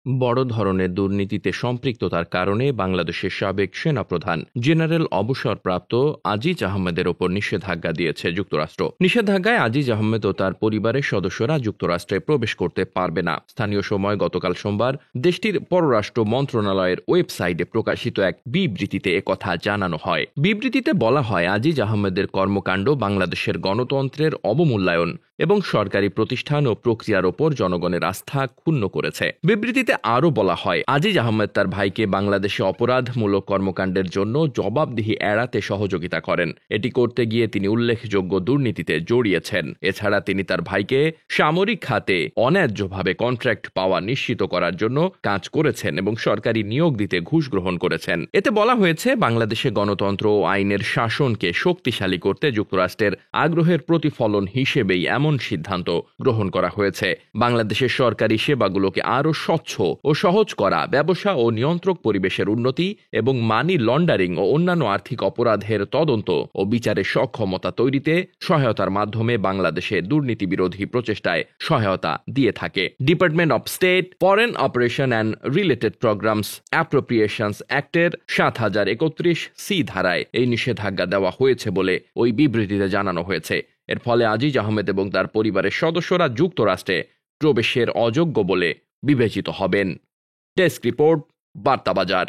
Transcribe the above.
বড় ধরনের দুর্নীতিতে সম্পৃক্ততার কারণে বাংলাদেশের সাবেক সেনাপ্রধান জেনারেল অবসরপ্রাপ্ত আজিজ আহমেদের ওপর নিষেধাজ্ঞা দিয়েছে যুক্তরাষ্ট্র। নিষেধাজ্ঞায় আজিজ আহমেদ ও তার পরিবারের সদস্যরা যুক্তরাষ্ট্রে প্রবেশ করতে পারবে না। স্থানীয় সময় গতকাল সোমবার দেশটির পররাষ্ট্র মন্ত্রণালয়ের ওয়েবসাইটে প্রকাশিত এক বিবৃতিতে একথা জানানো হয়। বিবৃতিতে বলা হয়, আজিজ আহমেদের কর্মকাণ্ড বাংলাদেশের গণতন্ত্রের অবমূল্যায়ন এবং সরকারি প্রতিষ্ঠান ও প্রক্রিয়ার ওপর জনগণের আস্থা ক্ষুণ্ণ করেছে। বিবৃতিতে আরও বলা হয়, আজিজ আহমেদ তার ভাইকে বাংলাদেশে অপরাধমূলক কর্মকাণ্ডের জন্য জবাবদিহি এড়াতে সহযোগিতা করেন। এটি করতে গিয়ে তিনি উল্লেখযোগ্য দুর্নীতিতে জড়িয়েছেন। এছাড়া তিনি তার ভাইকে সামরিক খাতে অন্যায্যভাবে কন্ট্রাক্ট পাওয়া নিশ্চিত করার জন্য কাজ করেছেন এবং সরকারি নিয়োগ দিতে ঘুষ গ্রহণ করেছেন। এতে বলা হয়েছে, বাংলাদেশে গণতন্ত্র ও আইনের শাসনকে শক্তিশালী করতে যুক্তরাষ্ট্রের আগ্রহের প্রতিফলন হিসেবেই এমন সিদ্ধান্ত গ্রহণ করা হয়েছে। বাংলাদেশের সরকারি সেবাগুলোকে আরও স্বচ্ছ ও সহজ করা, ব্যবসা ও নিয়ন্ত্রক পরিবেশের উন্নতি এবং মানি লন্ডারিং ও অন্যান্য আর্থিক অপরাধের তদন্ত ও বিচারের সক্ষমতা তৈরিতে সহায়তার মাধ্যমে বাংলাদেশে দুর্নীতি বিরোধী প্রচেষ্টায় সহায়তা দিয়ে থাকে। Department of state foreign operation and related programs appropriations অ্যাক্টের ৭০৩১ ধারায় এই নিষেধাজ্ঞা দেওয়া হয়েছে বলে ওই বিবৃতিতে জানানো হয়েছে। এর ফলে আজিজ আহমেদ এবং তার পরিবারের সদস্যরা যুক্তরাষ্ট্রে প্রবেশের অযোগ্য বলে বিবেচিত হবেন। Desk report, বার্তাবাজার।